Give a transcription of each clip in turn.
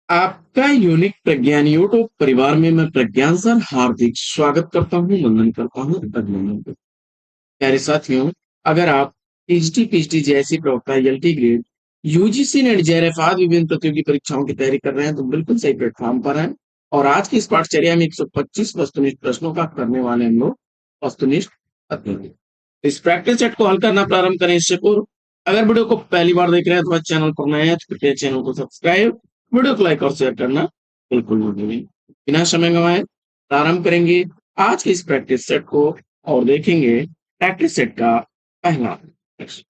आपका यूनिक प्रज्ञान यूट्यूब परिवार में मैं प्रज्ञान सर हार्दिक स्वागत करता हूँ, वंदन करता हूँ, अभिनंदन करता हूँ। प्यारे साथियों, अगर आप पीएचडी, पीएचडी जैसी profile grade, UGC net JRF आदि विभिन्न प्रतियोगी परीक्षाओं की तैयारी कर रहे हैं तो बिल्कुल सही प्लेटफॉर्म पर हैं। और आज की इस पाठचर्या में 125 वस्तुनिष्ठ प्रश्नों का करने वाले हम लोग वस्तुनिष्ठ अध्ययन। इस प्रैक्टिस सेट को हल करना प्रारंभ करें इससे पूर्व अगर वीडियो को पहली बार देख रहे हैं तो चैनल पर नए हैं तो कृपया चैनल को सब्सक्राइब, वीडियो को लाइक और शेयर करना बिल्कुल न भूलें। बिना समय गंवाए प्रारंभ करेंगे आज के इस प्रैक्टिस सेट को और देखेंगे प्रैक्टिस सेट का पहला प्रश्न।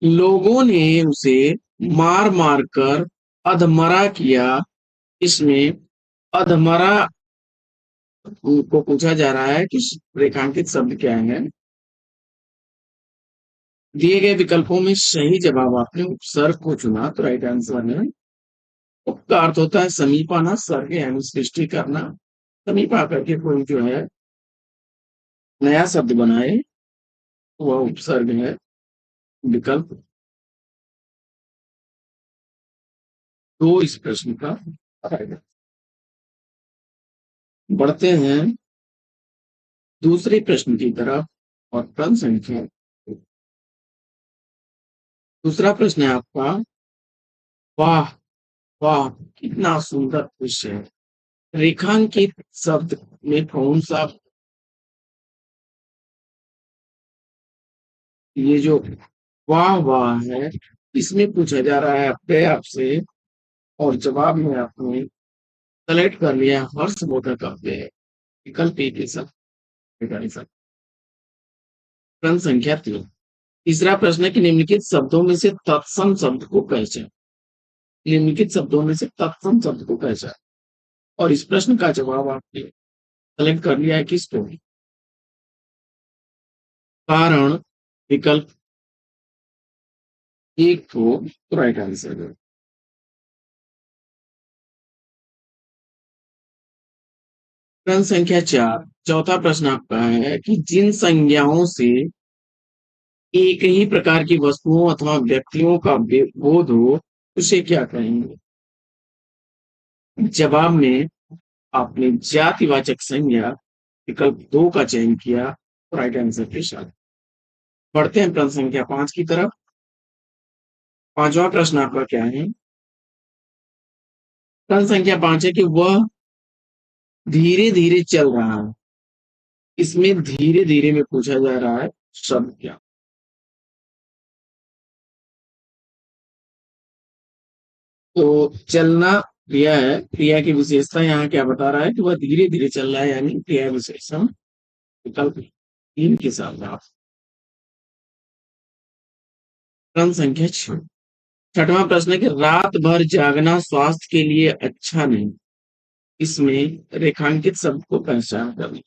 लोगों ने उसे मार मार कर अधमरा किया। इसमें अधमरा को पूछा जा रहा है कि रेखांकित शब्द क्या है। दिए गए विकल्पों में सही जवाब आपने उपसर्ग को चुना तो राइट आंसर है। उप का अर्थ होता है समीप आना, सर्ग यानी सृष्टि करना। समीप आकर के कोई जो है नया शब्द बनाए वह उपसर्ग है। विकल्प दो इस प्रश्न का right है। बढ़ते हैं दूसरे प्रश्न की तरफ और प्रश्न संख्या दूसरा प्रश्न है आपका। वाह वाह, कितना सुंदर दृश्य है। रेखांकित शब्द में कौन सा ये जो वाह वाह है इसमें पूछा जा रहा है अपने आपसे और जवाब में आपने सेलेक्ट कर लिया हर्ष बोधक काव्य है। विकल्प ए के साथ प्रश्न संख्या 3। तीसरा प्रश्न है कि निम्नलिखित शब्दों में से तत्सम शब्द को पहचान। निम्नलिखित शब्दों में से तत्सम शब्द को पहचान और इस प्रश्न का जवाब आपने सेलेक्ट कर लिया है किसको। कारण विकल्प एक को राइट आंसर है। प्रश्न संख्या 4। चौथा प्रश्न आपका है कि जिन संज्ञाओं से एक ही प्रकार की वस्तुओं अथवा व्यक्तियों का बोध हो उसे क्या कहेंगे। जवाब में आपने जातिवाचक संज्ञा विकल्प 2 का चयन किया राइट आंसर के साथ। बढ़ते हैं प्रश्न संख्या 5 की तरफ। पांचवा प्रश्न आपका क्या है। प्रश्न संख्या 5 है कि वह धीरे धीरे चल रहा है। इसमें धीरे धीरे में पूछा जा रहा है शब्द क्या। तो चलना क्रिया है। क्रिया की विशेषता यहाँ क्या बता रहा है कि वह धीरे धीरे चल रहा है यानी क्रिया विशेषण विकल्प 3 के साथ आप। प्रश्न संख्या 6। छठवां प्रश्न है कि रात भर जागना स्वास्थ्य के लिए अच्छा नहीं। इसमें रेखांकित शब्द को पहचान करना।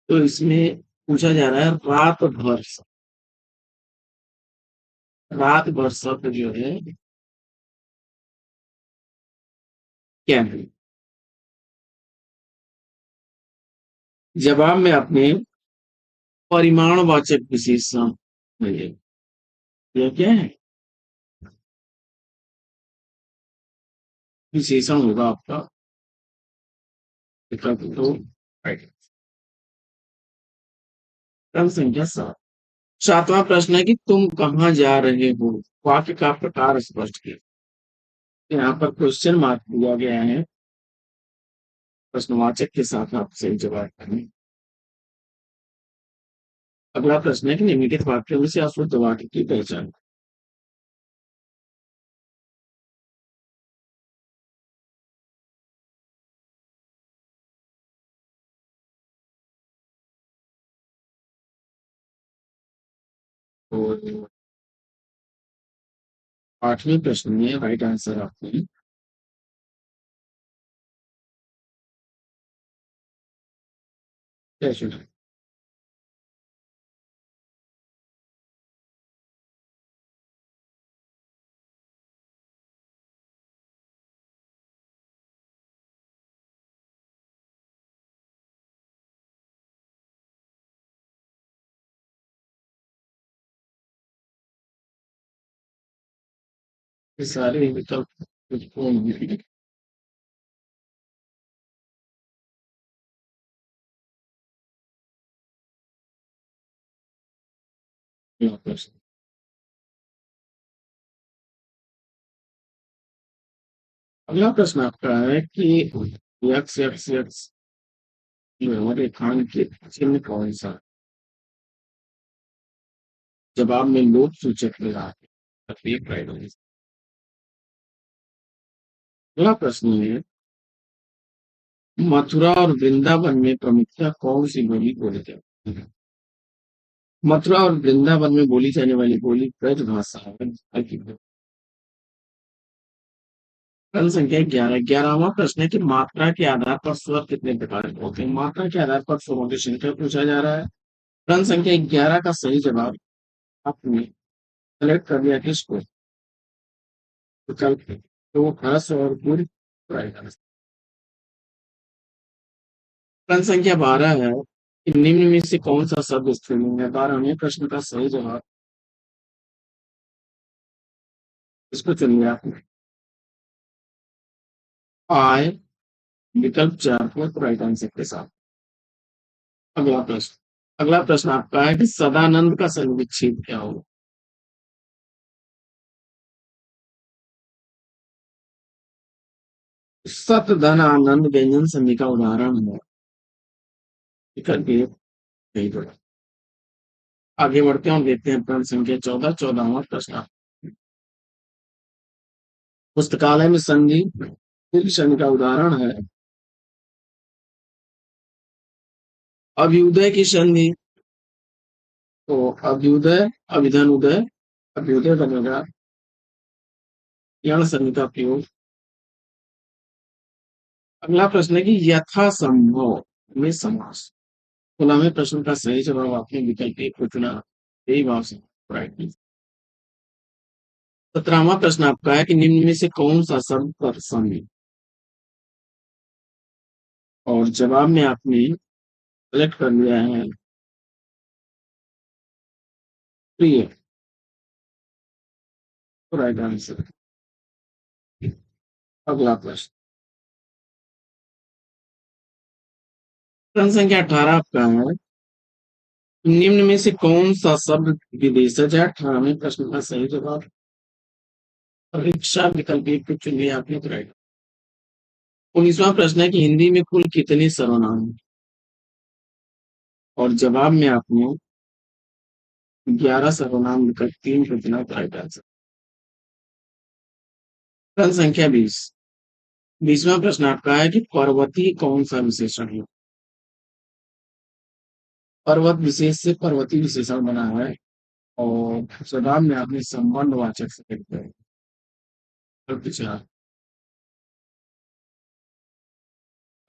तो इसमें पूछा जा रहा है रात भर शब्द जो है क्या है। जवाब में अपने परिमाणवाचक विशेषण है। यह क्या है विशेषण होगा आपका विकल्प दो राइट। प्रश्न संख्या 7। सातवां प्रश्न है कि तुम कहाँ जा रहे हो। वाक्य का प्रकार स्पष्ट किया। यहाँ पर क्वेश्चन मार्क दिया गया है। प्रश्नवाचक के साथ आप सही जवाब करें। अगला प्रश्न है कि निम्नलिखित वाक्यों में से अशुद्ध वाक्य की पहचान। तो आठवें प्रश्न में राइट आंसर आपने क्या चुना। ये सारे विकल्प कौन होंगे? अगला प्रश्न। अगला प्रश्न आपका है कि यक्स यक्स यक्स रेखांकित चिन्ह कौन सा? जवाब में लोक सूचक मिला है। प्रत्येक राइट होगी। अगला प्रश्न है, मथुरा और वृंदावन में प्रमुखतः कौन सी बोली बोली जाती है? मथुरा और वृंदावन में बोली जाने वाली बोली ब्रज भाषा है। प्रश्न संख्या 11। 11वां प्रश्न है कि मात्रा के आधार पर स्वर कितने प्रकार के होते हैं? मात्रा के आधार पर स्वरों की संख्या पूछा जा रहा है। प्रश्न संख्या 11 का सही जवाब आपने सेलेक्ट कर दिया किसको? विकल्प तो ह्रस्व और पूर्ण रहेगा। प्रश्न संख्या 12 है कि निम्न में से कौन सा शब्द स्त्रीलिंग है? 12वें प्रश्न का सही जवाब इसको चुनिए आप। आय विकल्प 4 को राइट आंसर के साथ। अगला प्रश्न। अगला प्रश्न आपका है कि सदानंद का संविच्छेद क्या होगा? सत धन आनंद व्यंजन संधि का उदाहरण है। विकल्प ए सही जवाब। आगे बढ़ते हैं और देखते हैं प्रश्न संख्या 14। 14वां प्रश्न। पुस्तकालय में संधि किस संधि का उदाहरण है? अभ्युदय की संधि। तो अभ्युदय अभिधन उदय अभ्युदय बनेगा यण संधि का प्रयोग। अगला प्रश्न है कि यथासंभव में समास। 16वें प्रश्न का सही जवाब आपने विकल्प एक को चुना। यही भाव से राइट। 17वां प्रश्न आपका है कि निम्न में से कौन सा शब्द पर शामिल? और जवाब में आपने सेलेक्ट कर लिया है प्रिय। Right answer. अगला प्रश्न। प्रश्न संख्या 18 आपका है, निम्न में से कौन सा शब्द विदेशज है? 18वें प्रश्न का सही जवाब परीक्षा विकल्प एक को चुनिए आपने तो राइट। 19वां प्रश्न है कि हिंदी में कुल कितने सर्वनाम हैं? और जवाब में आपने 11 सर्वनाम विकल्प 3 को चुना तो राइट आंसर। प्रश्न संख्या 20। 20वां प्रश्न आपका है कि पर्वती कौन सा विशेषण है? पर्वत विशेष से पर्वती विशेषण बना है और जवाब में आपने संबंध वाचक से लिखा है।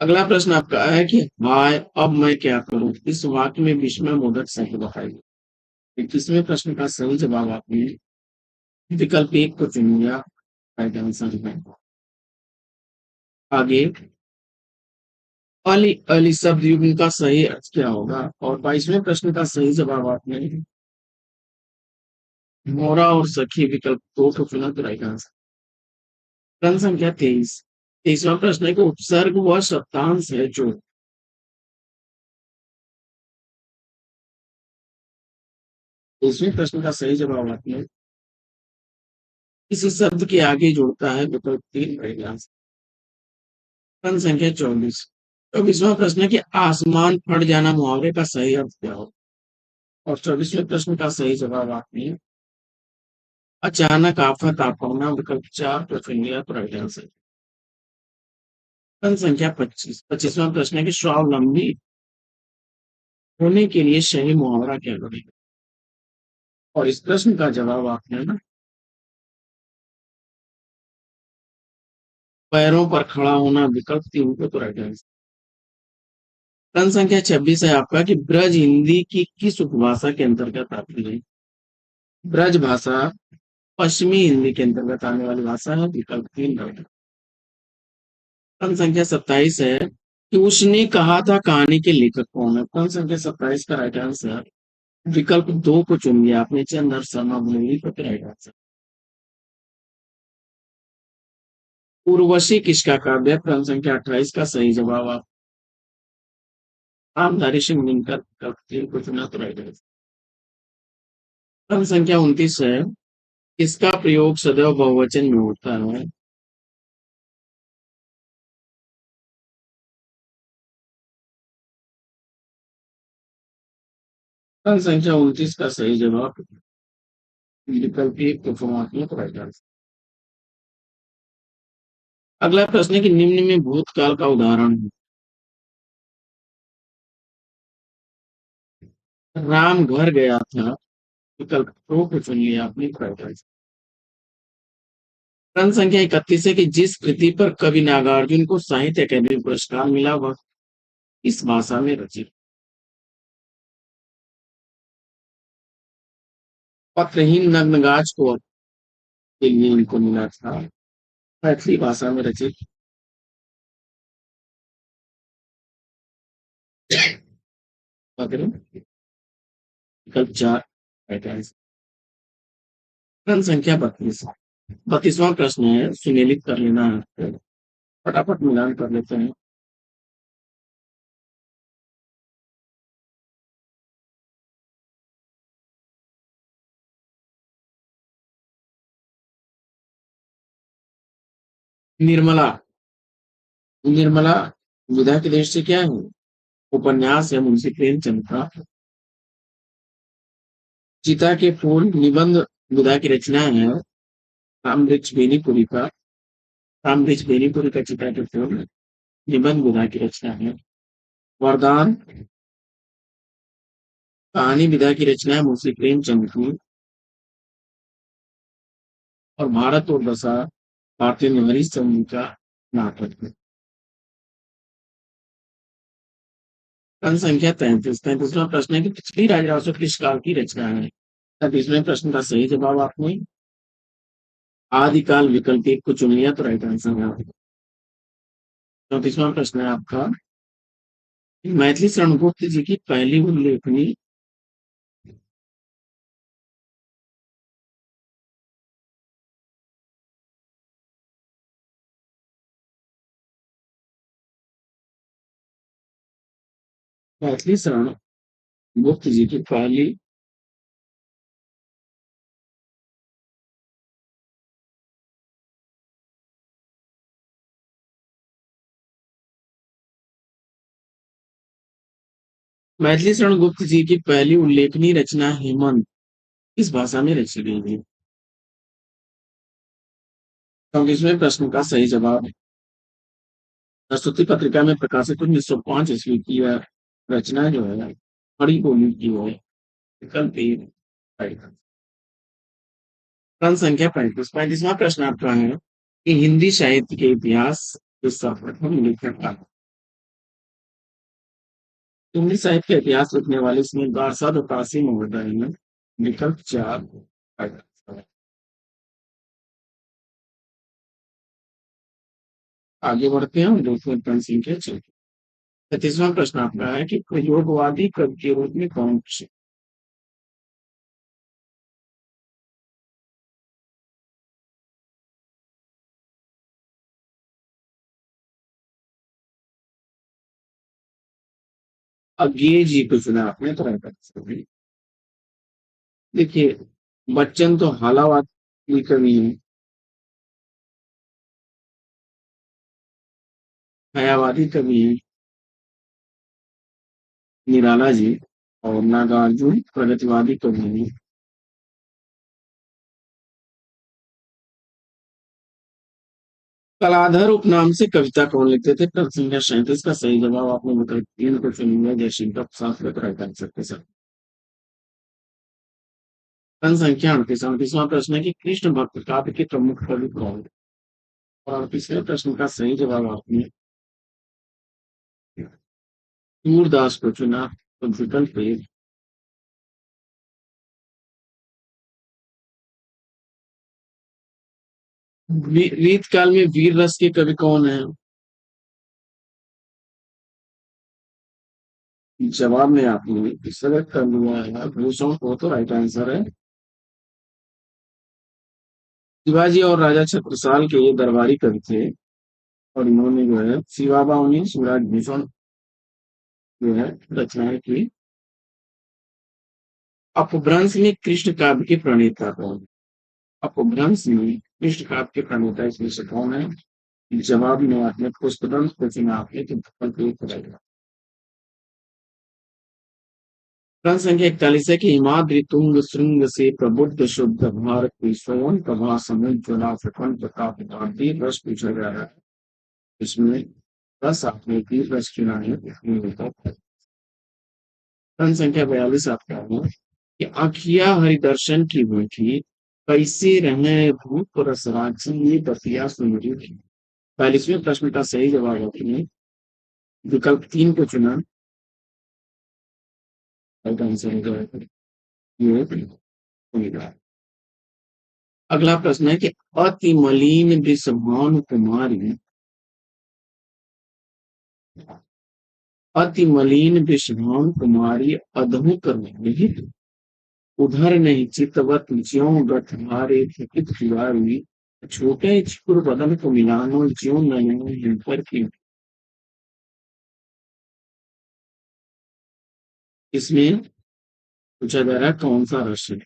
अगला प्रश्न आपका है कि हाय अब मैं क्या करूं? इस वाक्य में विस्मय मोदक शब्द बताइए। 21वें प्रश्न का सही जवाब आपने विकल्प एक को चुनिया राइट आंसर है। आगे अली अली शब्द युग्म का सही अर्थ क्या होगा? और 22वें प्रश्न का सही जवाब आपने मोरा और सखी विकल्प दो को चुना तो राइट आंसर। प्रश्न संख्या 23। 23वां प्रश्न है कि उपसर्ग वह शब्दांश है जो। 23वें प्रश्न का सही जवाब आपने किसी शब्द के आगे जोड़ता है विकल्प 3 राइट आंसर। प्रश्न संख्या 24। 24वां प्रश्न है कि आसमान फट जाना मुहावरे का सही अर्थ क्या हो? और 24वें प्रश्न का सही जवाब आपने अचानक आफत आ पड़ना विकल्प 4 को चुन लिया तो राइट आंसर। प्रश्न संख्या 25। 25वां प्रश्न है कि स्वावलंबी होने के लिए सही मुहावरा क्या करेगा? और इस प्रश्न का जवाब आपने ना पैरों पर खड़ा होना विकल्प 3 को तो राइट आंसर। प्रश्न संख्या 26 है आपका कि ब्रज हिंदी की किस उपभाषा के अंतर्गत आती है? ब्रज भाषा पश्चिमी हिंदी के अंतर्गत आने वाली भाषा है विकल्प 3 राइट। प्रश्न संख्या 27 है कि उसने कहा था कहानी के लेखक कौन है? प्रश्न संख्या 27 का राइट आंसर विकल्प 2 को चुन लिया आपने चंद्र शर्मा बनेगी तो राइट आंसर। उर्वशी किसका काव्य है? प्रश्न संख्या 28 का सही जवाब आप नामधारी सिंह दिनकर का तीर को चुना तो राइट आंसर। प्रश्न संख्या 29 है, इसका प्रयोग सदैव बहुवचन में होता है? प्रश्न संख्या 29 का सही जवाब विकल्प एक को समाप्त तो राइट आंसर। अगला प्रश्न है कि निम्न में भूतकाल का उदाहरण है। राम घर गया था, विकल्प दो को चुन लिया आपने तो राइट आंसर। प्रश्न संख्या 31 है कि जिस कृति पर कवि नागार्जुन को साहित्य अकादमी पुरस्कार मिला वह किस भाषा में रचित? पत्रहीन नग्नगाछ को के लिए इनको मिला था, मैथिली भाषा में रचित। पत्र विकल्प चार राइट आंसर। प्रश्न संख्या 32, 32वां प्रश्न है, सुमेलित कर लेना है आपको। फटाफट मिलान कर लेते हैं। निर्मला, निर्मला विधा के देश से क्या है? उपन्यास है मुंशी प्रेमचंद का। चिता के फूल निबंध विधा की रचना है रामवृक्ष बेनीपुरी का। रामवृक्ष बेनीपुरी का चिता के फूल निबंध विधा की रचना है। वरदान कहानी विधा की रचना है मुंशी प्रेमचंद की। और भारत और दशा भारतीय हरीश चंद्र का नाटक है। प्रश्न संख्या 33, 33वां प्रश्न है कि पिछली राजरासो किस काल की रचना है? 33वें प्रश्न का सही जवाब आपने आदिकाल विकल्प एक को चुन लिया तो राइट आंसर है। 34वां प्रश्न है आपका, मैथिली शरणगुप्त जी की पहली उल्लेखनी मैथिली शरण गुप्त जी की पहली मैथिली शरण गुप्त जी की पहली उल्लेखनीय रचना हेमंत किस भाषा में रची गई थी? 34वें प्रश्न का सही जवाब सरस्वती पत्रिका में प्रकाशित 1905 ईस्वी की यह रचना जो है खड़ी बोली की है। विकल्प ए राइट आंसर। प्रश्न संख्या 35, 35वां प्रश्न आपका है कि हिंदी साहित्य के इतिहास के सर्वप्रथम लेखक का हिंदी साहित्य का इतिहास लिखने वाले इसमें गार्साद और कासिम महोदय हैं। विकल्प चार right answer। आगे बढ़ते हैं और देखते हैं प्रश्न संख्या 36वां प्रश्न आपका है कि प्रयोगवादी कवि के रूप में कौन से अज्ञे जी को चुना आपने तो राइट आंसर। देखिए बच्चन तो हालावादी कवि है, हयावादी कवि है निराला जी, और नागार्जुन प्रगतिवादी कवि है। कलाधर उपनाम से कविता कौन लिखते थे? प्रश्न संख्या 37 का सही जवाब आपने विकल्प तीन को चुन लिया, जयश्री का साथ लेकर राइट आंसर के साथ। प्रश्न संख्या 38, 38वां प्रश्न है कि कृष्ण भक्त काव्य के प्रमुख कवि कौन है? और तीसरे प्रश्न का सही जवाब आपने सूरदास को चुना तो विकल्प ए। रीत काल में वीर रस के कवि कौन है? जवाब में आपने सेलेक्ट कर लिया है भूषण को तो राइट आंसर है। शिवाजी और राजा छत्रसाल के ये दरबारी कवि थे और इन्होंने जो है शिवाबाऊ ने शिवराज भूषण जो है रचनाएं की। अपभ्रंश में कृष्ण काव्य के प्रणेता कौन? अपभ्रंश में कृष्ण काव्य के प्रणेता इसमें से कौन है? जवाब में आपने पुष्पदंत को चुना आपने तो विकल्प एक हो जाएगा। प्रश्न संख्या 41 है कि हिमाद्रि तुंग श्रृंग से प्रबुद्ध शुद्ध भारत की सोन प्रभा समुज्ज्वला प्रखंड प्रताप भारती रस पूछा जा रहा है। इसमें रस आपने की रस चुना है इसमें विकल्प है। प्रश्न संख्या 42 आपका है कि आखिया हरिदर्शन की बेटी कैसे रहे भूप रसराजी ये बतिया सुनरी थी। 42वें प्रश्न का सही जवाब आपने विकल्प 3 को चुना। राइट आंसर हो जाएगा ये होगा। अगला प्रश्न है कि अति मलिन विषभानु कुमारी अति मलिन विषभानु कुमारी अधमुक विहित उधर नहीं चितवत ज्यों गठ भारे थकित जुआरी छोटे छिपुर बदन को मिलानो ज्यों नयनों हिम पर की। इसमें पूछा जा रहा है कौन सा रस है?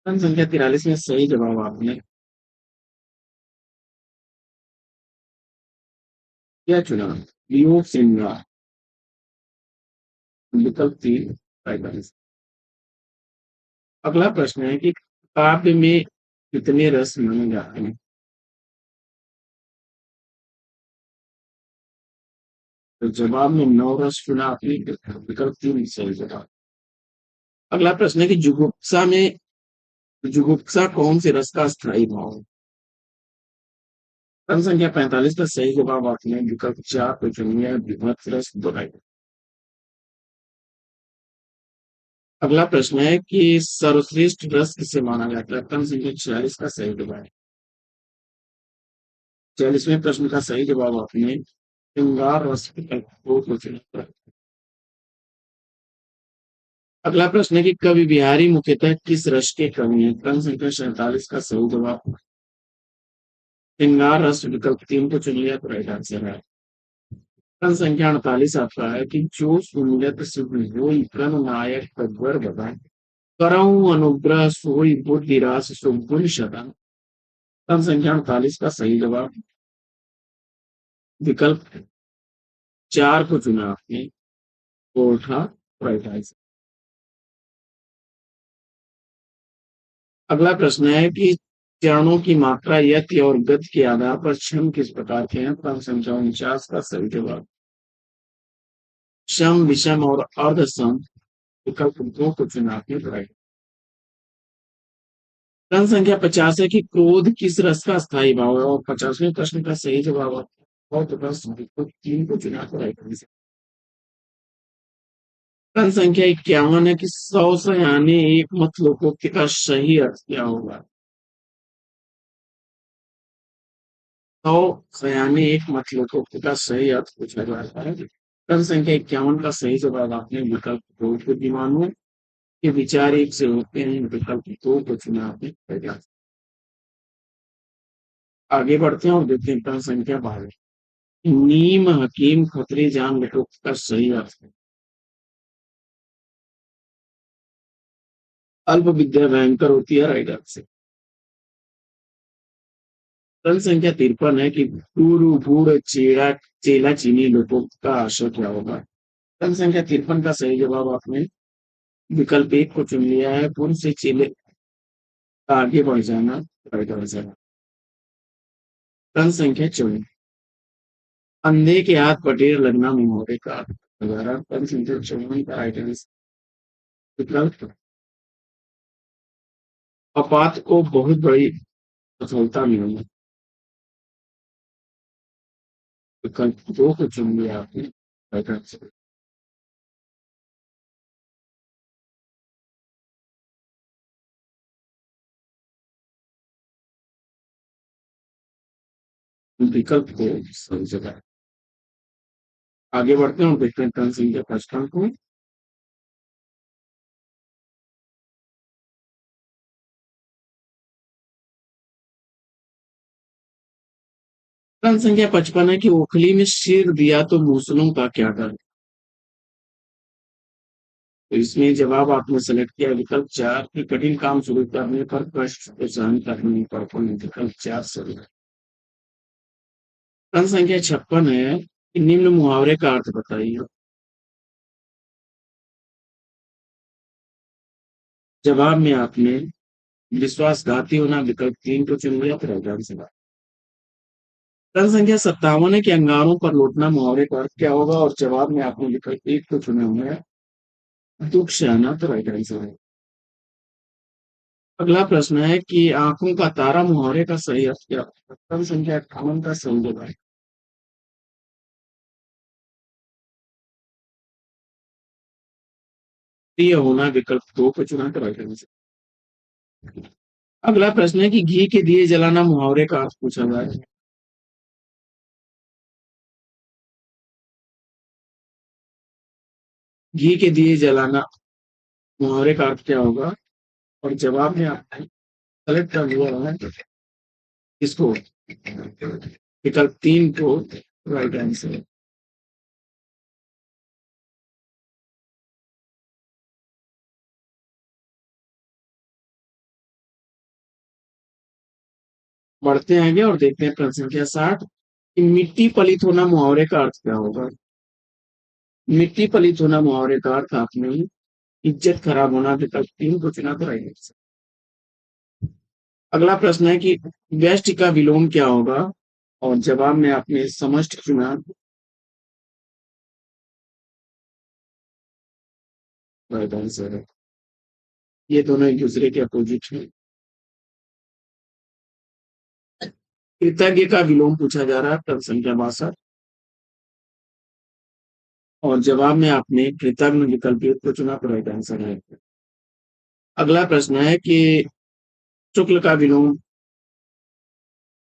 प्रश्न संख्या 43 में सही जवाब आपने क्या चुना? वियोग श्रृंगार विकल्प 3 राइट आंसर। अगला प्रश्न है कि काव्य में कितने रस माने जाते हैं? तो जवाब में 9 रस चुना आपने विकल्प 3 सही जवाब। अगला प्रश्न है कि जुगुप्सा कौन से रस का स्थायी भाव है? प्रश्न संख्या 45 का सही जवाब आपने विकल्प 4 पे चुनिए विभक्त रस दोहराई। अगला प्रश्न है कि सर्वश्रेष्ठ रस किसे माना जाता है? प्रश्न संख्या 46 का सही जवाब। 46वें प्रश्न का सही जवाब आपने श्रृंगार रस विकल्प 2 को चुना। अगला प्रश्न है कि कवि बिहारी मुख्यतः किस रस के कवि हैं? प्रश्न संख्या 47 का सही जवाब श्रृंगार रस विकल्प 3 को चुन लिया तो राइट आंसर है। प्रश्न संख्या 48 आपका है कि जो सुमिरत सिद्ध होई प्रण नायक तद्वर बता करऊं अनुग्रह सोई बुद्धि रास सुगुण शतन। प्रश्न संख्या 48 का सही जवाब विकल्प 4 को चुना आपने वो था राइट आंसर। अगला प्रश्न है कि चरणों की मात्रा यति और गति के आधार पर क्षम किस प्रकार के हैं? प्रश्न संख्या 49 का सही जवाब शम विषम और अर्ध सम विकल्प 2 को चुना आपने राइट। प्रश्न संख्या 50 है कि क्रोध किस रस का स्थायी भाव है? और 50वें प्रश्न का सही जवाब और तो प्रश्न विकल्प 3 को चुना तो राइट आंसर। प्रश्न संख्या 51 है कि 100 से आने एक मत लोकोक्ति का सही अर्थ क्या होगा? 100 से आने एक मत लोकोक्ति का सही अर्थ पूछा जाता है। प्रश्न संख्या 51 का सही जवाब आपने विकल्प 2 को दिमाग के विचार एक से होते हैं विकल्प 2 को चुना आपने। आगे बढ़ते हैं और देखते हैं प्रश्न संख्या 12 नीम हकीम खतरे जान लोकोक्ति का सही अर्थ है। अल्प विद्या भयंकर होती है राइट आंसर। प्रश्न संख्या 53 है कि गुरु भूड़ चेड़ा चेला चीनी लोकोक्ति का आशय क्या होगा? प्रश्न संख्या 53 का सही जवाब आपने विकल्प 1 को चुन लिया है पूर्व से चेले का आगे बढ़ जाना राइट आंसर। प्रश्न संख्या 54 अंधे के हाथ पटेर लगना मुहावरे का दोबारा प्रश्न संख्या 54 का राइट आंसर विकल्प अपात को बहुत बड़ी सफलता मिली विकल्प 2 को चुन लिया आपने राइट आंसर। विकल्प को सही जगह। आगे बढ़ते हैं और देखते हैं प्रश्न संख्या 55 को। प्रश्न संख्या 55 है कि ओखली में सिर दिया तो मूसलों का क्या डर। तो इसमें जवाब आपने सेलेक्ट किया विकल्प 4 कि कठिन काम शुरू करने पर कष्ट को सहन करने पर विकल्प 4 सही। प्रश्न संख्या 56 है कि निम्न मुहावरे का अर्थ बताइए। जवाब में आपने विश्वासघाती होना विकल्प 3 को चुन लिया तो राइट आंसर। प्रश्न संख्या 57 है कि अंगारों पर लौटना मुहावरे का अर्थ क्या होगा और जवाब में आपने विकल्प 1 को चुना हुआ है दुख से आना तो राइट आंसर है। अगला प्रश्न है कि आंखों का तारा मुहावरे का सही अर्थ क्या है। प्रश्न संख्या 58 का सही जवाब प्रिय होना विकल्प 2 को चुना तो राइट आंसर। अगला प्रश्न है कि घी के दिए जलाना मुहावरे का अर्थ पूछा जाए। घी के दिए जलाना मुहावरे का अर्थ क्या होगा और जवाब में आपने सेलेक्ट कर लिया है इसको विकल्प 3 को राइट आंसर। बढ़ते आगे और देखते हैं प्रश्न संख्या 60 कि मिट्टी पलित होना मुहावरे का अर्थ क्या होगा। मिट्टी पलित होना मुहावरे का अर्थ आपने इज्जत खराब होना विकल्प 3 को चुना तो राइट आंसर। अगला प्रश्न है कि व्यष्टि का विलोम क्या होगा और जवाब में आपने समष्टि चुना राइट आंसर है। ये दोनों एक दूसरे के अपोजिट हैं। कृतज्ञ का विलोम पूछा जा रहा है प्रश्न संख्या 62 और जवाब में आपने कृतज्ञ विकल्प 1 को चुना तो राइट आंसर है। अगला प्रश्न है कि शुक्ल का विलोम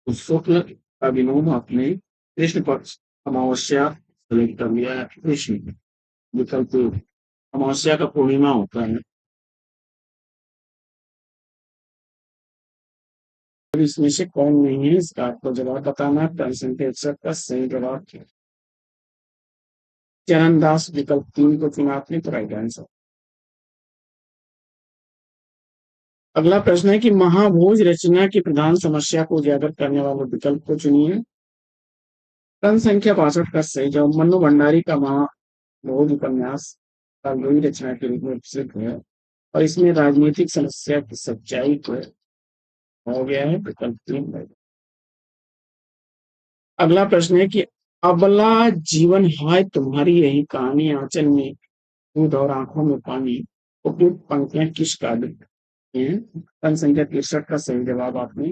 शुक्ल का विलोम आपने कृष्ण पक्ष अमावस्या सेलेक्ट कर लिया है कृष्ण विकल्प 2 अमावस्या का पूर्णिमा होता है। अब इसमें से कौन नहीं है इसका आपको जवाब बताना है। प्रश्न संख्या 61 का सही जवाब क्या है? चरणदास विकल्प 3 को चुना आपने तो राइट आंसर। अगला प्रश्न है कि महाभोज रचना की प्रधान समस्या को उजागर करने वाले विकल्प को चुनिए। प्रश्न संख्या 62 का सही जवाब मन्नू भंडारी का महाभोज उपन्यास काव्यी रचना के रूप में प्रसिद्ध है और इसमें राजनीतिक समस्या की सच्चाई को हो गया है विकल्प 3। अगला प्रश्न है कि अबला जीवन हाय तुम्हारी यही कहानी आंचल में दूध और आंखों में पानी उपयुक्त पंक्तियां किस काव्य की हैं। प्रश्न संख्या 63 का सही जवाब आपने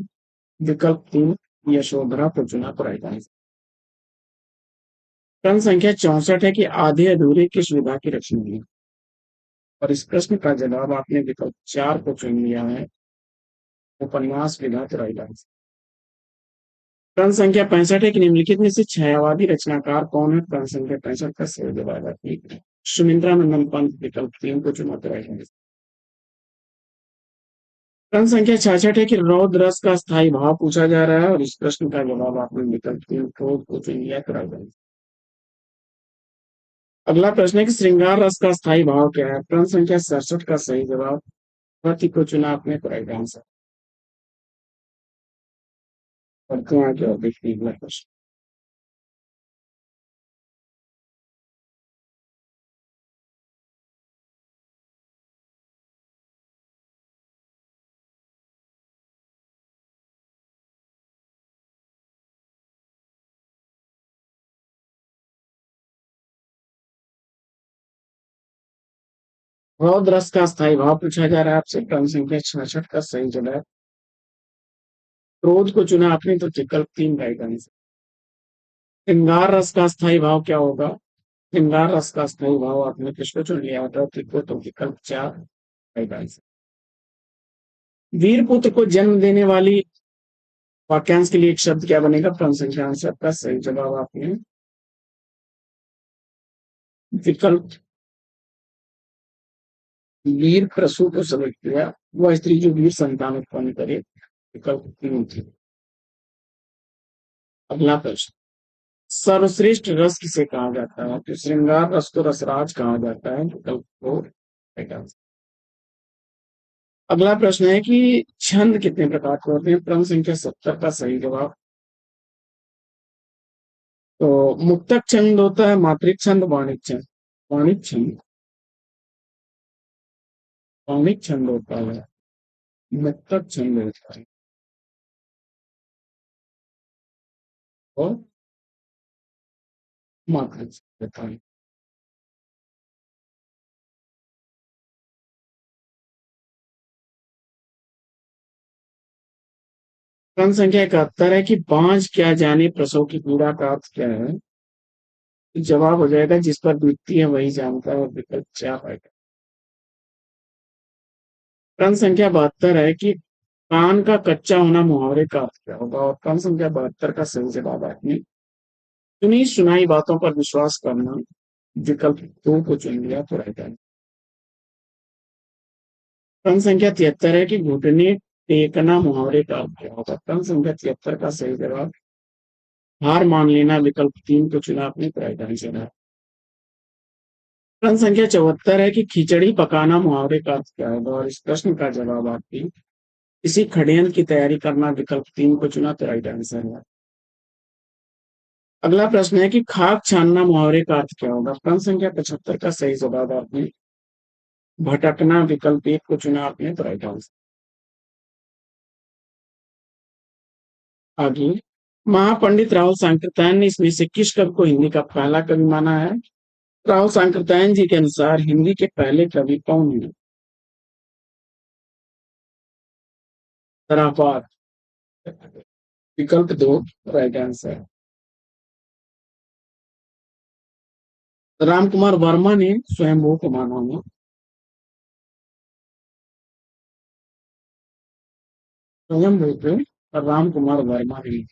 विकल्प 3 यशोधरा को चुना तो राइट आंसर। प्रश्न संख्या 64 है कि आधे अधूरे किस विधा की रचना है और इस प्रश्न का जवाब आपने विकल्प 4 को चुन लिया है उपन्यास विधा तो राइट आंसर। प्रश्न संख्या 65 है कि निम्नलिखित में से छायावादी रचनाकार कौन है। प्रश्न संख्या 65 का सही जवाब आपने सुमित्रा नंदन पंत विकल्प 3 को चुना तो राइट आंसर। प्रश्न संख्या 66 है कि रौद्र रस का स्थायी भाव पूछा जा रहा है और इस प्रश्न का जवाब आपने विकल्प 3 क्रोध को चुन लिया तो राइट आंसर। अगला प्रश्न है कि श्रृंगार रस का स्थायी भाव क्या है। प्रश्न संख्या 67 का सही जवाब पति को चुना आपने तो राइट आंसर। पढ़ते हैं आगे और देखते हैं अगला प्रश्न। रौद्र रस का स्थायी भाव पूछा जा रहा है आपसे। प्रश्न संख्या 66 का सही जवाब क्रोध को चुना आपने तो विकल्प 3 राइट आंसर। श्रृंगार रस का स्थायी भाव क्या होगा। श्रृंगार रस का स्थायी भाव आपने किसको चुन लिया था तो विकल्प 4 राइट आंसर। वीर पुत्र को जन्म देने वाली वाक्यांश के लिए एक शब्द क्या बनेगा। प्रश्न संख्या आंसर का सही जवाब आपने विकल्प वीर प्रसू को सेलेक्ट किया वह स्त्री जो वीर संतान उत्पन्न करे विकल्प 3 थी। अगला प्रश्न, सर्वश्रेष्ठ रस किसे कहा जाता है? तो श्रृंगार रस को रसराज कहा जाता है। विकल्प फोर राइट आंसर। अगला प्रश्न है कि छंद कितने प्रकार के होते हैं? क्रम संख्या 70 का सही जवाब। तो मुक्तक छंद होता है, मात्रिक छंद, वाणिक छंद। वाणिक छंद, वाणिक छंद होता है, मुक्तक छंद होता है, और मात्रिक छंद होता है। क्रम संख्या 71 है कि बांझ क्या जाने प्रसव की पीड़ा का अर्थ क्या है? तो जवाब हो जाएगा जिस पर बीतती है वही जानता है, और विकल्प चार आएगा। क्रम संख्या 72 है कि कान का कच्चा होना मुहावरे का अर्थ क्या होगा? और क्रम संख्या 72 का सही जवाब आपने सुनी सुनाई बातों पर विश्वास करना, विकल्प दो को चुन लिया तो राइट आंसर। क्रम संख्या 73 है कि घुटने टेकना मुहावरे का अर्थ क्या होगा? क्रम संख्या 73 का सही जवाब हार मान लेना, विकल्प तीन को चुना आपने तो राइट आंसर है। प्रश्न संख्या 74 है कि खिचड़ी पकाना मुहावरे का अर्थ क्या होगा? और इस प्रश्न का जवाब आपकी किसी खड़ेल की तैयारी करना, विकल्प तीन को चुना तो राइट आंसर है। अगला प्रश्न है कि खाक छानना मुहावरे का अर्थ क्या होगा? प्रश्न संख्या 75 का सही जवाब आपने भटकना, विकल्प एक को चुना आपने तो राइट आंसर। आगे, महापंडित राहुल सांकृत्यायन ने इसमें से किस कवि को हिंदी का पहला कवि माना है? राहुल सांकृत्यायन जी के अनुसार हिंदी के पहले कवि कौन है? सराफात, विकल्प दो राइट आंसर। राम कुमार वर्मा ने स्वयंभू को माना है। स्वयंभू को राम कुमार वर्मा ने।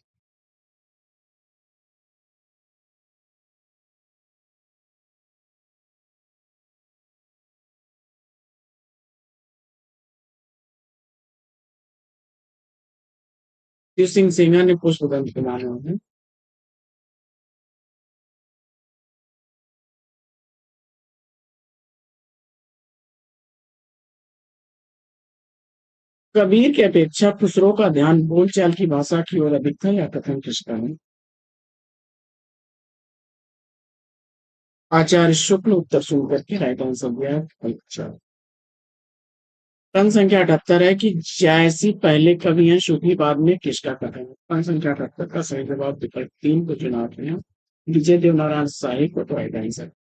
शिव सिंह सेना ने पुष्पगंज को माना है। कबीर की अपेक्षा खुसरो का ध्यान बोलचाल की भाषा की ओर अधिक था, या कथन किसका है? आचार्य शुक्ल उत्तर सुनकर के राइट आंसर दिया है। अच्छा, प्रश्न संख्या 78 है कि जैसी पहले कवि हैं शुद्धि बाद में किसका कथन है? प्रश्न संख्या 78 का सही जवाब विकल्प तीन को चुनाव है, विजय देवनारायण शाही को तो राइट आंसर।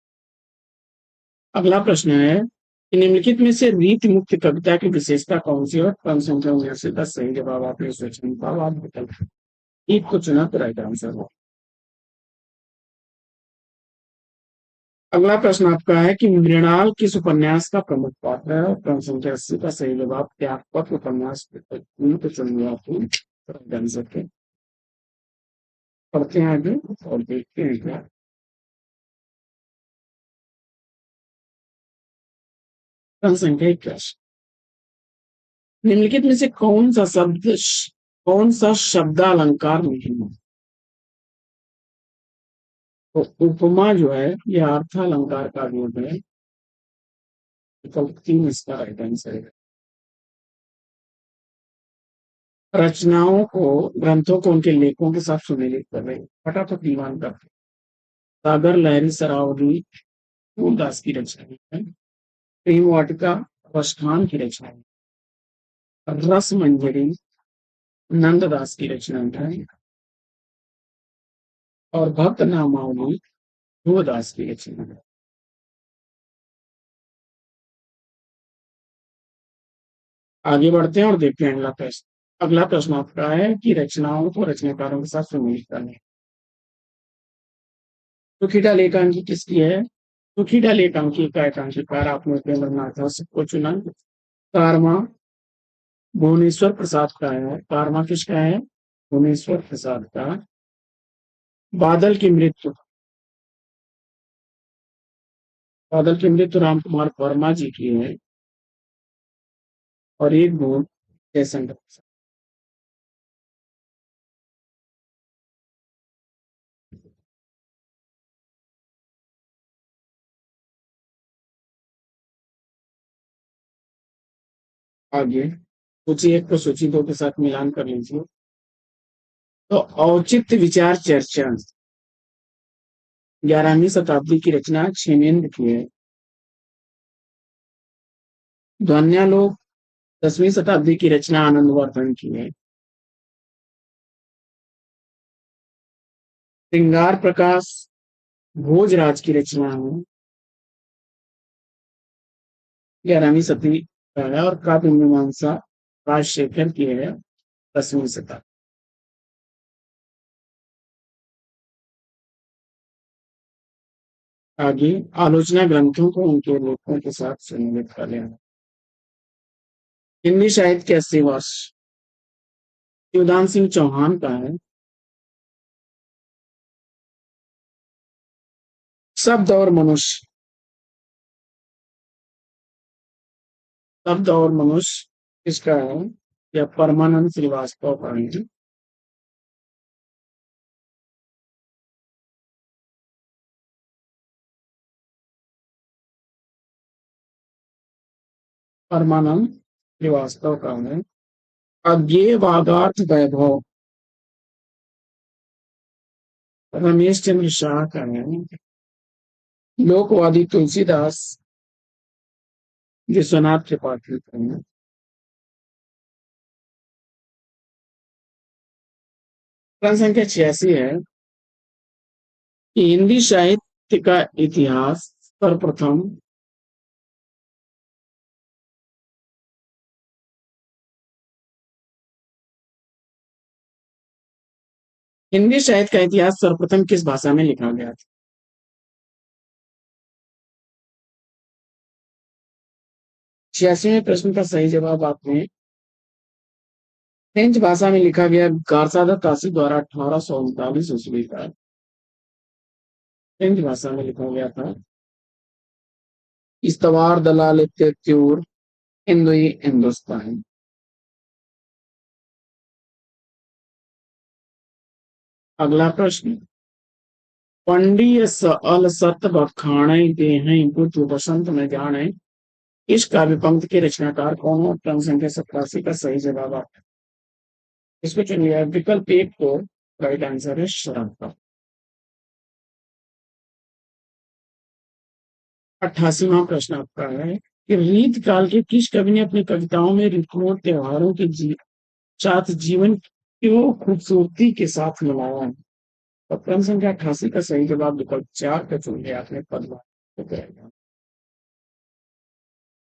अगला प्रश्न है कि निम्नलिखित में से रीति मुक्त कविता की विशेषता कौन सी है? और प्रश्न संख्या 79 का सही जवाब आपने सोचने का बाद विकल्प एक को चुना तो राइट आंसर हो। अगला प्रश्न आपका है कि मृणाल किस उपन्यास का प्रमुख पात्र है? और प्रश्न संख्या 80 का सही जवाब त्याग पत्र उपन्यास को चुन लिया आपने आंसर के। पढ़ते हैं आगे और देखते हैं क्या। प्रश्न संख्या 81, निम्नलिखित में से कौन सा शब्दालंकार नहीं है? तो उपमा जो है यह अर्थालंकार का रूप है, विकल्प तीन इसका राइट आंसर है। रचनाओं को, ग्रंथों को उनके लेखों के साथ सुमेलित कर रहे हैं, फटाफट दीवान करते। सागर लहरी सरावली सूरदास की रचना है। प्रेम वाटिका प्रस्थान की रचना है। रस मंजरी नंददास की रचना है। और भक्त नामावली ध्रुवदास की रचना है। आगे बढ़ते हैं और देखते हैं अगला प्रश्न। अगला प्रश्न आपका है कि रचनाओं को रचनाकारों के साथ सुमेलित करना है। सुखीटा लेखांकी किसकी है? सुखीटा लेखांकी का एकांकीकार आपने उपेंद्र नाथ को चुना। कारवा भुवनेश्वर प्रसाद का है। कारवा किसका है? भुवनेश्वर प्रसाद का। बादल की मृत्यु, बादल की मृत्यु राम कुमार वर्मा जी की है। और एक बूंद जयशंकर प्रसाद। आगे सूची एक को सूची दो के साथ मिलान कर लीजिए। तो औचित्य विचार चर्चा 11वीं शताब्दी की रचना क्षेमेंद्र की है। ध्वन्यालोक 10वीं शताब्दी की रचना आनंदवर्धन की है। श्रृंगार प्रकाश भोजराज की रचना है, 11वीं सदी का है। और काव्य मीमांसा राजशेखर की है, 10वीं शताब्दी। आगे आलोचना ग्रंथों को उनके लेखों के साथ सम्मिलित कर लेना। हिंदी साहित्य के 80 वर्ष शिवदान सिंह चौहान का है। शब्द और मनुष्य, शब्द और मनुष्य किसका है? या परमानंद श्रीवास्तव का है। परमानंद श्रीवास्तव का है। अज्ञेय वागार्थ वैभव रमेश चंद्र शाह का है। लोकवादी तुलसीदास विश्वनाथ त्रिपाठी का है। प्रश्न संख्या 86 है कि हिंदी साहित्य का इतिहास सर्वप्रथम हिंदी साहित्य का इतिहास सर्वप्रथम किस भाषा में लिखा गया था? 86वें प्रश्न का सही जवाब आपने फ्रेंच भाषा में लिखा गया गार्सादा तासी द्वारा 1839 ईस्वी का फ्रेंच भाषा में लिखा गया था। इस्तवार दलाल त्यूर हिंदुई हिंदुस्तान। अगला प्रश्न, पंडिय अल सत बखाणे देहै बुद्ध बसंत में जाने इस काव्य पंक्ति के रचनाकार कौन है? क्रम संख्या 87 का सही जवाब आप इसको चुनिए। विकल्प एक को राइट आंसर है शराब का। 88वां प्रश्न आपका है कि रीत काल के किस कवि ने अपनी कविताओं में ऋतुओं त्योहारों के साथ जीवन को खूबसूरती के साथ मिलाया है? तो क्रम संख्या 88 का सही जवाब विकल्प 4 का चुन लिया आपने, पद्मा तो करेगा।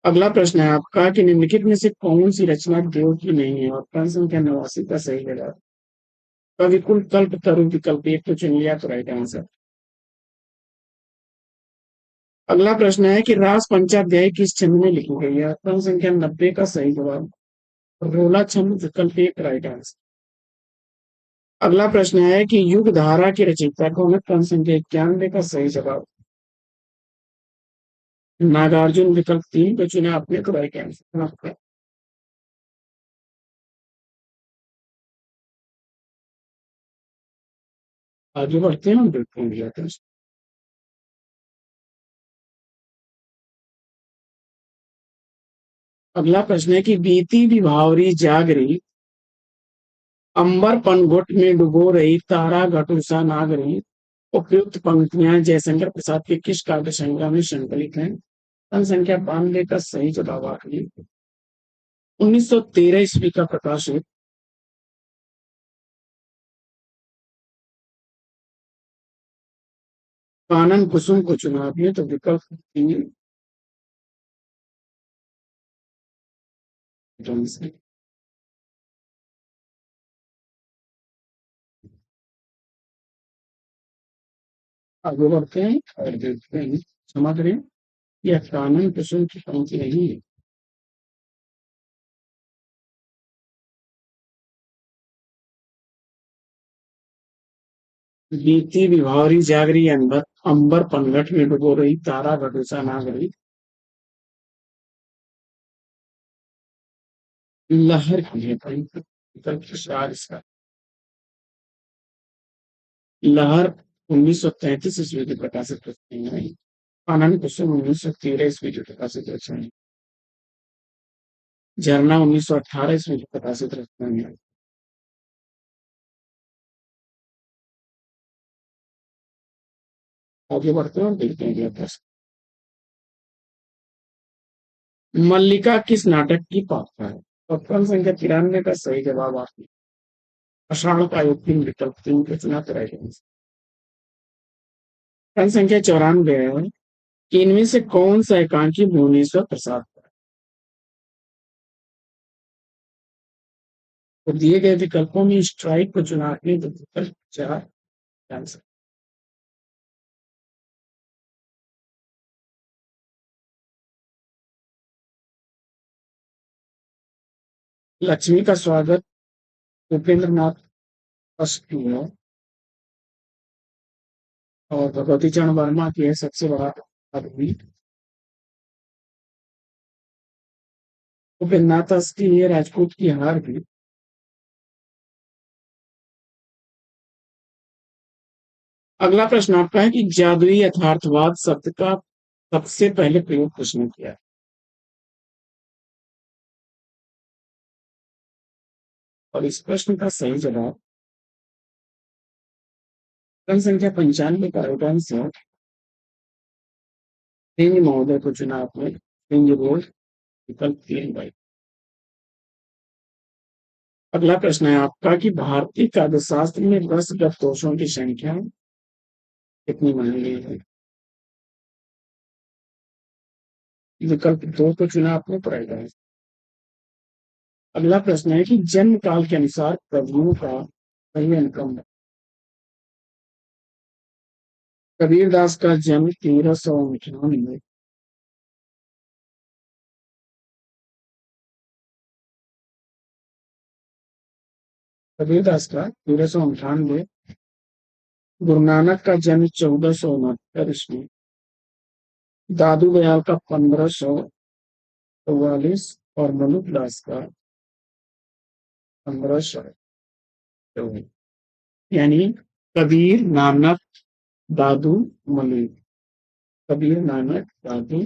अगला प्रश्न है आपका कि निम्नलिखित में से कौन सी रचना देव की नहीं है? और क्रम संख्या 89 का सही जवाब कविकुल कल्प तरु विकल्प एक तो चुन लिया तो राइट आंसर। अगला प्रश्न है कि रास पंचाध्याय किस छंद में लिखी गई है? क्रम संख्या 90 का सही जवाब रोला छंद विकल्प एक राइट आंसर। अगला प्रश्न है कि युग धारा की रचयिता कौन है? क्रम संख्या 91 का सही जवाब नागार्जुन विकल्प 3 को चुना आपने तो राइट आंसर। आगे बढ़ते हैं हम देखते हैं भैया प्रश्न। अगला प्रश्न है कि बीती विभावरी जागरी अंबर पनघुट में डुबो रही तारा घटुसा नागरी उपयुक्त पंक्तियां जयशंकर प्रसाद के किस काव्य संग्रह में संकलित हैं? सन संख्या 92 का सही जवाब आखिरी 1913 ईस्वी का प्रकाशित कानन कुसुम को चुना आपने तो विकल्प 3 आगे बढ़ते हैं और देखते हैं। समझ रहे हैं यह कानन कुसुम की पंक्ति नहीं है। बीती विभावरी जागरी अंबर अंबर पनघट में डुबो रही तारा घटुसा नागरी लहर की है विकल्प 4 इसका। लहर 1933 ईस्वी की प्रकाशित रचना है। आनंद कुसुम 1913 ईस्वी की प्रकाशित रचना है। झरना 1918 ईस्वी की प्रकाशित रचना है। आगे बढ़ते हैं और देखते हैं अगला प्रश्न। मल्लिका किस नाटक की पात्र है? तो प्रश्न संख्या 93 का सही जवाब आपने आषाढ़ का एक दिन विकल्प 3 के चुना तो रहेगा। प्रश्न संख्या 94 है कि इनमें से कौन सा एकांकी भुवनेश्वर प्रसाद का है? तो दिए गए विकल्पों में स्ट्राइक को चुना आपने तो विकल्प 4 आंसर। लक्ष्मी का स्वागत उपेंद्र नाथ ट्रस्ट की है और भगवती चरण वर्मा की है सबसे बड़ा आदमी। उपेंद्र नाथ ट्रस्ट की है राजपूत की हार भी। अगला प्रश्न आपका है कि जादुई यथार्थवाद शब्द का सबसे पहले प्रयोग किसने किया? और इस प्रश्न का सही जवाब प्रश्न संख्या 95 का आंसर है सिंह महोदय को चुना आपने। सिंह बोल विकल्प 3 बाई। अगला प्रश्न है आपका कि भारतीय काव्य शास्त्र में रसगत दोषों की संख्या कितनी मानी गई है? विकल्प 2 को चुना आपने पड़ेगा। अगला प्रश्न है कि जन्म काल के अनुसार कवियों का सही अनुक्रम है। कबीर दास का जन्म 1398 में। कबीर दास का 1398। गुरु नानक का जन्म 1469 ईस्वी। दादू दयाल का 1544 और मनुक दास का 1554। यानी कबीर नानक दादू मलिक। कबीर नानक दादू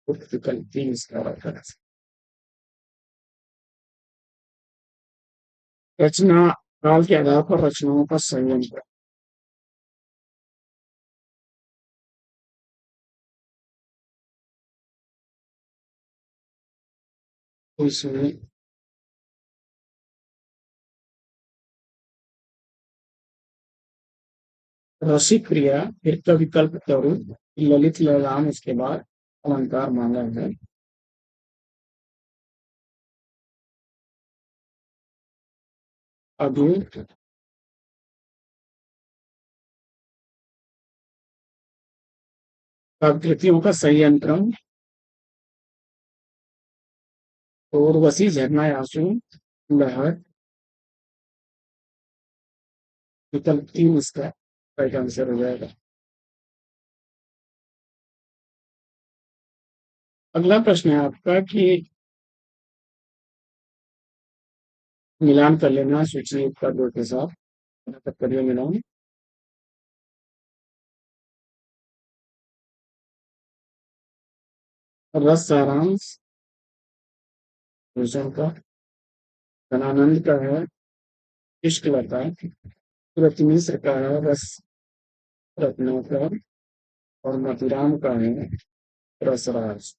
विकल्प 3 इसका उत्तर है। रचना काल के आधार पर रचनाओं का संयम है। तो इसमें रसिक प्रिया फिर का विकल्प तरुण ललित ललाम उसके बाद अलंकार मांगा है। अद्भुत कृतियों का सही अनुक्रम और वसी झरना आंसू लहर विकल्प 3 इसका राइट आंसर हो जाएगा। अगला प्रश्न है आपका कि मिलान कर लेना सूची एक का 2 के साथ तब करिए मिलान। रस सारांश भूषण का धनानंद का है इश्क लता सूरत मिश्र का है रस रत्नाकर और मथुराम का है रसराज।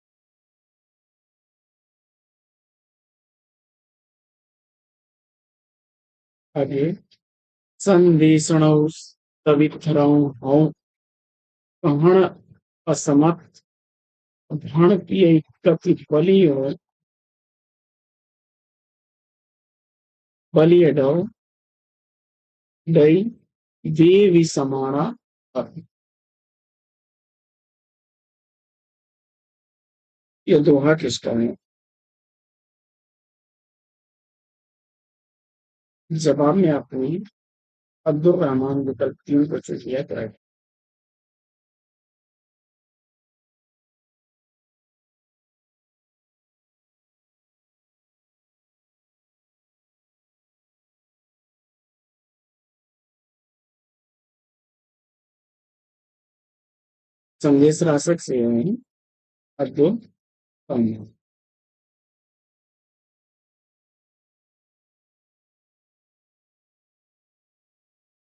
आगे संदेशणौ सवित्रौ हौ कहण असमत भण पिय कति बलियो बलियडौ डई देवी समाना। ये दोहा किसका है? जवाब में आपने अब्दुल रहमान विकल्प 3 को चुन लिया करेक्ट। संदेश राशक से है अब्दुल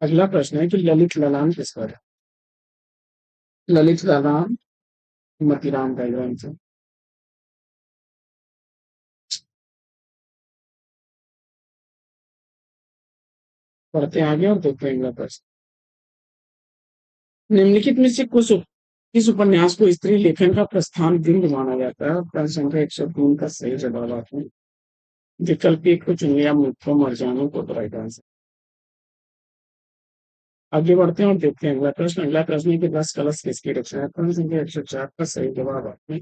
अगला प्रश्न है कि ललित ललाम किस पर है? ललित ललाम मतीराम डायग्राम से। पढ़ते हैं आगे और देखते हैं अगला प्रश्न। निम्नलिखित में से कुछ इस उपन्यास को स्त्री लेखन का प्रस्थान बिंदु माना जाता है। प्रश्न संख्या 103 का सही जवाब आपने विकल्प एक को चुन लिया, मुझको मर जाने को तो राइट आंसर। आगे बढ़ते हैं और देखते हैं अगला प्रश्न। अगला प्रश्न है कि 10 कलश किसकी रचना है? प्रश्न संख्या 104 का सही जवाब आपने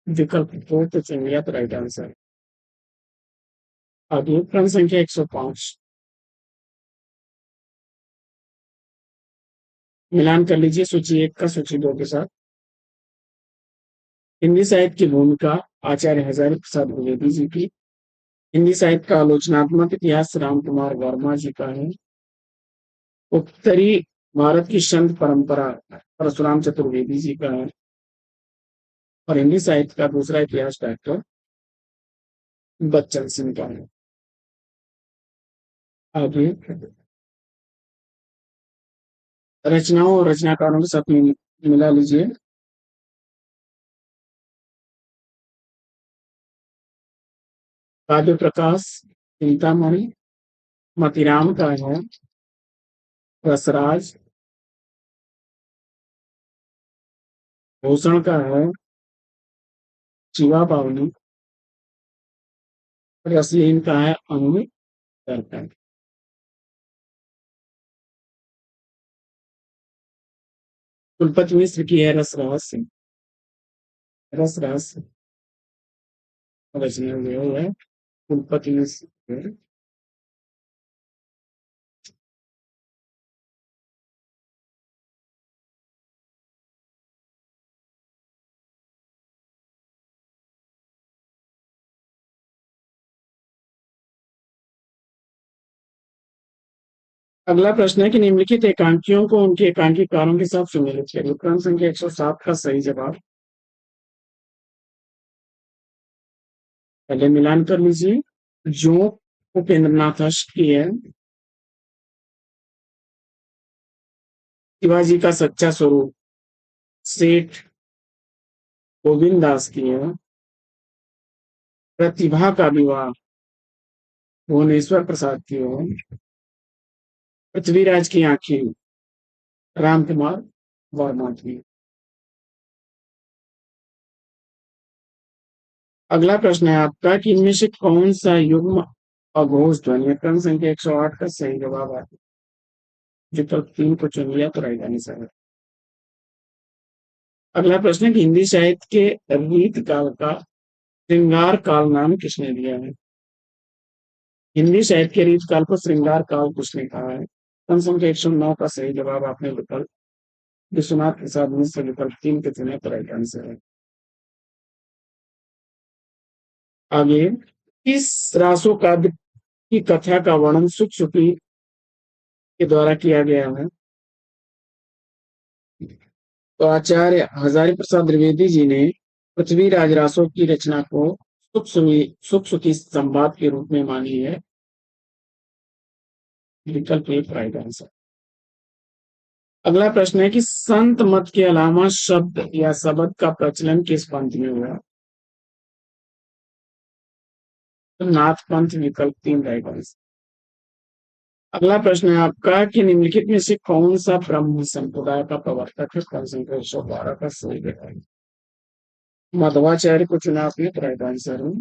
विकल्प दो तो चुन लिया तो राइट आंसर। आगे प्रश्न संख्या 105, मिलान कर लीजिए सूची एक का सूची दो के साथ। हिंदी साहित्य की भूमिका आचार्य हजारी प्रसाद द्विवेदी जी की। हिंदी साहित्य का आलोचनात्मक इतिहास राम कुमार वर्मा जी का है। उत्तरी भारत की संत परंपरा परशुराम चतुर्वेदी जी का है। और हिंदी साहित्य का दूसरा इतिहास डॉक्टर बच्चन सिंह का है। आगे रचनाओं और रचनाकारों के साथ मिला लीजिए। काव्य प्रकाश चिंतामणि मतीराम का है। रसराज भूषण का है। शिवा पावनी रसलीन का है अनु दर्पण। कुलपति मिश्र की है रस रहस्य। रस रहस्य रचना जो है कुलपति मिश्र। अगला प्रश्न है कि निम्नलिखित एकांकियों को उनके एकांकी कारों के साथ सुमेलित करिए। क्रम संख्या 107 का सही जवाब पहले मिलान कर लीजिए। जो उपेंद्रनाथ अष्ट की है। शिवाजी का सच्चा स्वरूप सेठ गोविंद दास की है। प्रतिभा का विवाह भुवनेश्वर प्रसाद की है। पृथ्वीराज की आंखें राम कुमार वर्मा की। अगला प्रश्न है आपका कि इनमें से कौन सा युग्म अघोष ध्वनि है? क्रम संख्या 108 का सही जवाब आता है विकल्प 3 को चुन लिया तो राइट आंसर है। अगला प्रश्न है कि हिंदी साहित्य के रीत काल का श्रृंगार काल नाम किसने दिया है? हिंदी साहित्य के रीत काल को श्रृंगार काल किसने कहा है? क्रम संख्या 109 का सही जवाब आपने विकल्प विश्वनाथ प्रसाद मिश्र विकल्प 3 के चुने तो राइट आंसर है। आगे इस रासो काव्य की कथा का वर्णन सुख सुखी के द्वारा किया गया है। तो आचार्य हजारी प्रसाद द्विवेदी जी ने पृथ्वीराज रासो की रचना को सुख सुखी संवाद के रूप में मानी है। विकल्प एक राइट आंसर। अगला प्रश्न है कि संत मत के अलावा शब्द या शब्द का प्रचलन किस पंथ में हुआ? तो नाथ पंथ विकल्प 3 राइट आंसर। अगला प्रश्न है आपका कि निम्नलिखित में से कौन सा ब्रह्म संप्रदाय का प्रवर्तक है? क्रम संख्या 112 का सही जवाब मध्वाचार्य को चुना आपने तो राइट आंसर है।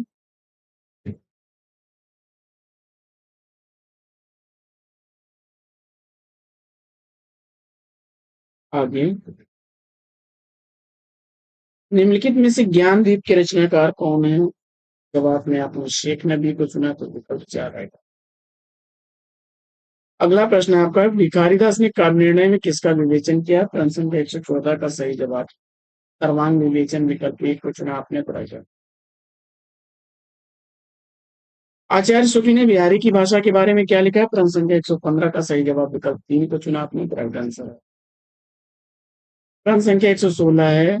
आगे निम्नलिखित में से ज्ञानदीप के रचनाकार कौन है? जब आपने आपने शेख नबी को चुना तो विकल्प 4 आएगा। अगला प्रश्न है आपका भिखारीदास ने काव्य निर्णय में किसका विवेचन किया? प्रश्न संख्या 114 का सही जवाब सर्वांग विवेचन विकल्प 1 को चुना आपने तो राइट। आचार्य सुफी ने बिहारी की भाषा के बारे में क्या लिखा है? प्रश्न संख्या 115 का सही जवाब विकल्प 3 को चुना आपने तो राइट आंसर है। प्रश्न संख्या 116 है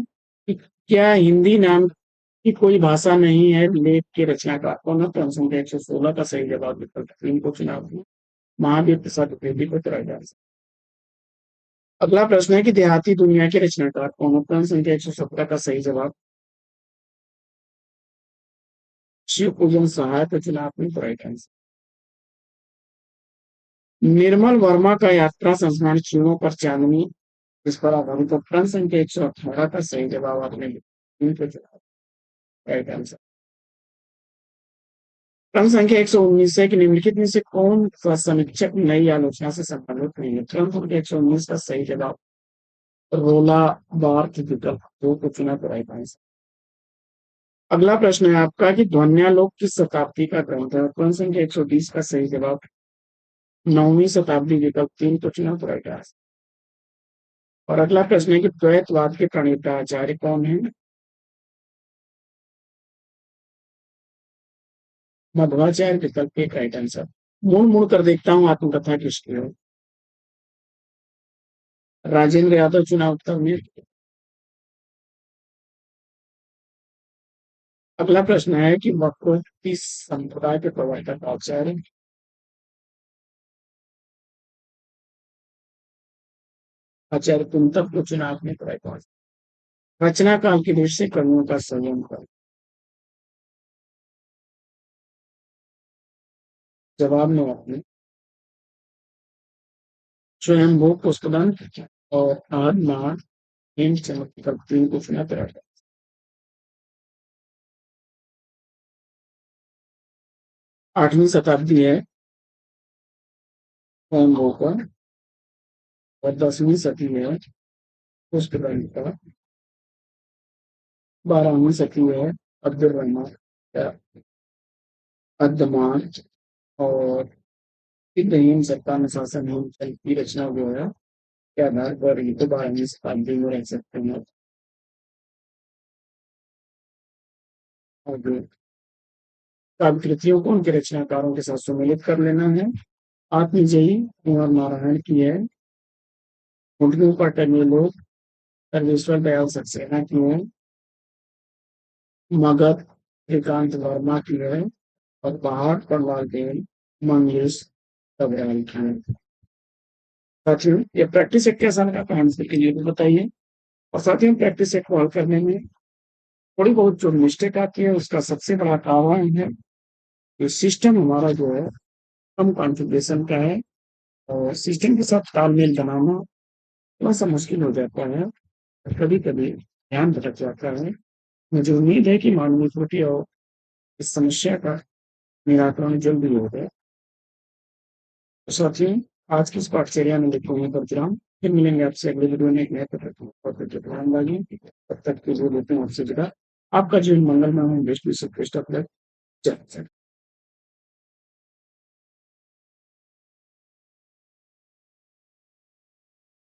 कि क्या हिंदी नाम कि कोई भाषा नहीं है लेख के रचनाकार कौन है? तो संख्या 116 का सही जवाब विकल्प 3 को चुना आपने। महावीर प्रसाद द्विवेदी को तेरा आंसर। अगला प्रश्न है कि देहाती दुनिया के रचनाकार कौन है? तो संख्या 117 का सही जवाब शिव पूजन सहाय को चुना आपने। तो राइट आंसर। निर्मल वर्मा का यात्रा संस्मरण चिन्हों पर चांदनी इस पर आधारित है। प्रश्न संख्या 118 का सही जवाब आपने 3 को चुना। Right answer. क्रम संख्या 119 है कि निम्नलिखित में से कौन सा समीक्षक नई आलोचना से संबंधित नहीं है? क्रम संख्या 119 का सही जवाब रोला बार्थ विकल्प 2 को चुना। तो राइट आंसर। अगला प्रश्न है आपका कि ध्वन्यालोक किस शताब्दी का ग्रंथ है? क्रम संख्या 120 का सही जवाब 9वीं शताब्दी विकल्प 3 को चुना। तो राइट आंसर। और अगला प्रश्न है कि द्वैतवाद के प्रणेता आचार्य कौन है? मध्वाचार्य विकल्प एक राइट आंसर। मुड़ मुड़ कर देखता हूँ आत्मकथा किसकी है? राजेंद्र यादव चुना उत्तर में। अगला प्रश्न है कि वक्रोक्ति संप्रदाय के प्रवर्तक आचार्य आचार्य कुंतक को चुना आपने। तो राइट आंसर। रचना काल की दृष्टि से कर्मों का संयम कर जवाब में आपने स्वयंभू पुष्पदंत और आहद महान हेमचंद्र विकल्प 3 को चुना। तो राइट। 8वीं शताब्दी है स्वयंभू का। और 10वीं सदी है पुष्पदंत का। 12वीं सदी है अब्दुल रहमान का अद्दमान। और रहीम सत्ता अनुशासन हेमचंद की रचना जो है के आधार पर ये तो 12वीं शताब्दी में रह सकते हैं। और काव्य कृतियों को उनके रचनाकारों के साथ सम्मिलित कर लेना है। आत्मजयी कुंवर नारायण की है। घुटनों पर टंगे लोग सर्वेश्वर दयाल सक्सेना की है। मगध श्रीकांत वर्मा की है। और पहाड़ पर लाल देव मंगेश कबराल की है। साथियों ये प्रैक्टिस सेट कैसा लगा कमेंट्स के लिए भी बताइए। और साथियों प्रैक्टिस सेट को हल करने में थोड़ी बहुत जो मिस्टेक आती है उसका सबसे बड़ा कारण है कि सिस्टम हमारा जो है कम कॉन्फ़िगरेशन का है। और सिस्टम के साथ तालमेल बनाना थोड़ा सा मुश्किल हो जाता है। कभी कभी ध्यान भटक जाता है। मुझे उम्मीद है कि मानवीय त्रुटि और इस समस्या का निराकरण जल्दी होगा। तो साथियों आज की इस पाठचर्या में लिखते हैं पर विराम। फिर मिलेंगे आपसे अगले वीडियो में एक नए टॉपिक तब तक के लिए लेते हैं आपसे विदा। आपका जीवन मंगलमय हो। बेस्ट विश्व कृष्ण जय